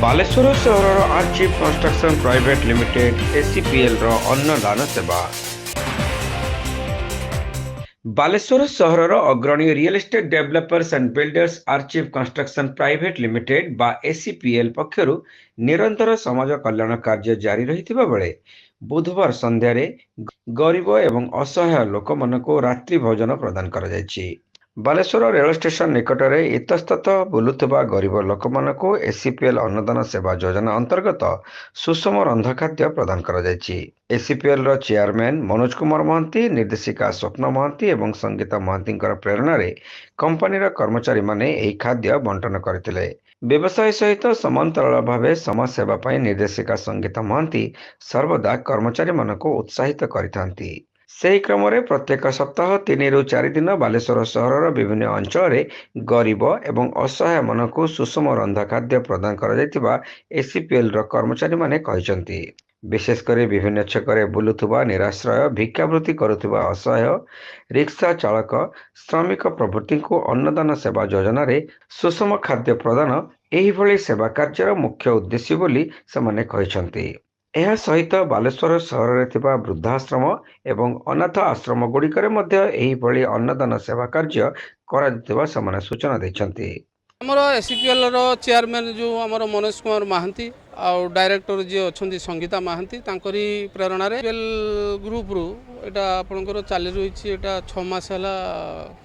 ବାଲେଶ୍ୱର ସହରର archive construction private limited ଏସିପିଏଲ୍ର ଅନ୍ନଦାନ ସେବା। ବାଲେଶ୍ୱର ସହରର ଅଗ୍ରଣୀ real estate developers and builders archive construction private limited ବା ଏସିପିଏଲ୍ ପକ୍ଷରୁ ନିରନ୍ତର ସମାଜ କଲ୍ୟାଣ କାର୍ଯ୍ୟ ଜାରି ରହିଥିବା ବେଳେ ବୁଧବାର ସନ୍ଧ୍ୟାରେ ଗରିବ ଏବଂ ଅସହାୟ ଲୋକମାନଙ୍କୁ ରାତ୍ରି ଭୋଜନ ପ୍ରଦାନ କରାଯାଇଛି। ବାଲେଶ୍ୱର ରେଳ ଷ୍ଟେସନ ନିକଟରେ ଇତସ୍ତତଃ ବୁଲୁଥିବା ଗରିବ ଲୋକମାନଙ୍କୁ ଏସିପିଏଲ୍ ଅନ୍ନଦାନ ସେବା ଯୋଜନା ଅନ୍ତର୍ଗତ ସୁଷମ ରନ୍ଧା ଖାଦ୍ୟ ପ୍ରଦାନ କରାଯାଇଛି। ଏସିପିଏଲ୍ର ଚେୟାରମ୍ୟାନ୍ ମନୋଜ କୁମାର ମହାନ୍ତି, ନିର୍ଦ୍ଦେଶିକା ସ୍ୱପ୍ନ ମହାନ୍ତି ଏବଂ ସଙ୍ଗୀତା ମହାନ୍ତିଙ୍କର ପ୍ରେରଣାରେ କମ୍ପାନୀର କର୍ମଚାରୀମାନେ ଏହି ଖାଦ୍ୟ ବଣ୍ଟନ କରିଥିଲେ। ବ୍ୟବସାୟ ସହିତ ସମାନ୍ତରାଳ ଭାବେ ସମାଜ ସେବା ପାଇଁ ନିର୍ଦ୍ଦେଶିକା ସଙ୍ଗୀତା ମହାନ୍ତି ସର୍ବଦା କର୍ମଚାରୀମାନଙ୍କୁ ଉତ୍ସାହିତ କରିଥାନ୍ତି। ସେହି କ୍ରମରେ ପ୍ରତ୍ୟେକ ସପ୍ତାହ 3ରୁ 4 ଦିନ ବାଲେଶ୍ୱର ସହରର ବିଭିନ୍ନ ଅଞ୍ଚଳରେ ଗରିବ ଏବଂ ଅସହାୟମାନଙ୍କୁ ସୁଷମ ରନ୍ଧା ଖାଦ୍ୟ ପ୍ରଦାନ କରାଯାଇଥିବା ଏସିପିଏଲ୍ର କର୍ମଚାରୀମାନେ କହିଛନ୍ତି। ବିଶେଷ କରି ବିଭିନ୍ନ ଛକରେ ବୁଲୁଥିବା ନିରାଶ୍ରୟ, ଭିକ୍ଷାବୃତ୍ତି କରୁଥିବା ଅସହାୟ, ରିକ୍ସା ଚାଳକ, ଶ୍ରମିକ ପ୍ରଭୃତିଙ୍କୁ ଅନ୍ନଦାନ ସେବା ଯୋଜନାରେ ସୁଷମ ଖାଦ୍ୟ ପ୍ରଦାନ ଏହିଭଳି ସେବା କାର୍ଯ୍ୟର ମୁଖ୍ୟ ଉଦ୍ଦେଶ୍ୟ ବୋଲି ସେମାନେ କହିଛନ୍ତି। ଏହା ସହିତ ବାଲେଶ୍ୱର ସହରରେ ଥିବା ବୃଦ୍ଧାଶ୍ରମ ଏବଂ ଅନାଥ ଆଶ୍ରମ ଗୁଡ଼ିକରେ ମଧ୍ୟ ଏହିଭଳି ଅନ୍ନଦାନ ସେବା କାର୍ଯ୍ୟ କରାଯାଉଥିବା ସେମାନେ ସୂଚନା ଦେଇଛନ୍ତି। ଆମର ଏସିପିଏଲ୍ର ଚେୟାରମ୍ୟାନ୍ ଯେଉଁ ଆମର ମନୋଜ କୁମାର ମହାନ୍ତି ଆଉ ଡାଇରେକ୍ଟର ଯିଏ ଅଛନ୍ତି ସଙ୍ଗୀତା ମହାନ୍ତି, ତାଙ୍କରି ପ୍ରେରଣାରେ ଏସିପିଏଲ୍ ଗ୍ରୁପ୍ରୁ ଏଇଟା ଆପଣଙ୍କର ଚାଲି ରହିଛି। ଏଇଟା 6 ମାସ ହେଲା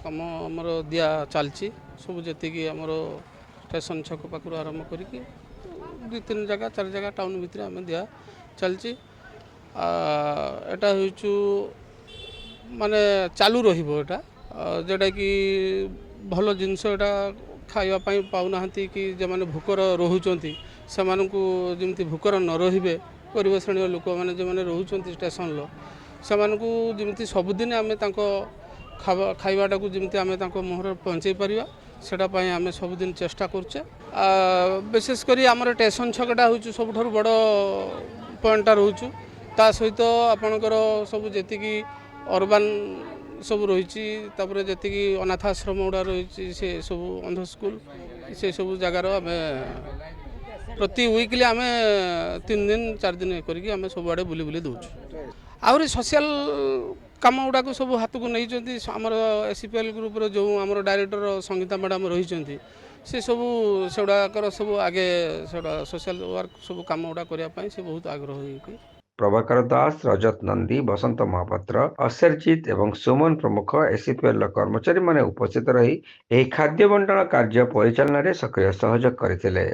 କାମ ଆମର ଦିଆ ଚାଲିଛି। ସବୁ ଯେତିକି ଆମର ଷ୍ଟେସନ ଛକ ପାଖରୁ ଆରମ୍ଭ କରିକି 2-3 ଜାଗା 4 ଜାଗା ଟାଉନ୍ ଭିତରେ ଆମେ ଦିଆ ଚାଲିଛି। ଏଇଟା ହେଉଛୁ ମାନେ ଚାଲୁ ରହିବ। ଏଇଟା ଯେଉଁଟାକି ଭଲ ଜିନିଷ, ଏଇଟା ଖାଇବା ପାଇଁ ପାଉନାହାନ୍ତି କି ଯେଉଁମାନେ ଭୋକର ରହୁଛନ୍ତି ସେମାନଙ୍କୁ ଯେମିତି ଭୋକର ନ ରହିବେ, ଗରିବ ଶ୍ରେଣୀର ଲୋକମାନେ ଯେଉଁମାନେ ରହୁଛନ୍ତି ଷ୍ଟେସନର, ସେମାନଙ୍କୁ ଯେମିତି ସବୁଦିନ ଆମେ ତାଙ୍କ ଖାଇବାଟାକୁ ଯେମିତି ଆମେ ତାଙ୍କ ମୁହଁରେ ପହଞ୍ଚାଇ ପାରିବା, ସେଇଟା ପାଇଁ ଆମେ ସବୁଦିନ ଚେଷ୍ଟା କରୁଛେ। ବିଶେଷ କରି ଆମର ଷ୍ଟେସନ ଛକଟା ହେଉଛି ସବୁଠାରୁ ବଡ଼ ପଏଣ୍ଟଟା ରହୁଛୁ। ତା ସହିତ ଆପଣଙ୍କର ସବୁ ଯେତିକି ଅର୍ବାନ୍ ସବୁ ରହିଛି, ତାପରେ ଯେତିକି ଅନାଥ ଆଶ୍ରମ ଗୁଡ଼ା ରହିଛି, ସେ ସବୁ ଅନ୍ଧ ସ୍କୁଲ, ସେ ସବୁ ଜାଗାର ଆମେ ପ୍ରତି ୱିକ୍ଲି ଆମେ 3 ଦିନ 4 ଦିନ କରିକି ଆମେ ସବୁଆଡ଼େ ବୁଲି ବୁଲି ଦେଉଛୁ। ଆହୁରି ସୋସିଆଲ କାମ ଗୁଡ଼ାକ ସବୁ ହାତକୁ ନେଇଛନ୍ତି ଆମର ଏସିପିଏଲ୍ ଗ୍ରୁପ୍ର ଯେଉଁ ଆମର ଡାଇରେକ୍ଟର ସଙ୍ଗୀତା ମ୍ୟାଡ଼ାମ୍ ରହିଛନ୍ତି। ସେ ସବୁ ସେଗୁଡ଼ାକର ସବୁ ଆଗେ ସେଗୁଡ଼ା ସୋସିଆଲ ୱାର୍କ ସବୁ କାମ ଗୁଡ଼ା କରିବା ପାଇଁ ସେ ବହୁତ ଆଗ୍ରହ ହେଇକି। ପ୍ରଭାକର ଦାସ, ରଜତ ନନ୍ଦୀ, ବସନ୍ତ ମହାପାତ୍ର, ଅସରଜିତ ଏବଂ ସୁମନ ପ୍ରମୁଖ ଏସିପିଏଲ୍ର କର୍ମଚାରୀମାନେ ଉପସ୍ଥିତ ରହି ଏହି ଖାଦ୍ୟ ବଣ୍ଟନ କାର୍ଯ୍ୟ ପରିଚାଳନାରେ ସକ୍ରିୟ ସହଯୋଗ କରିଥିଲେ।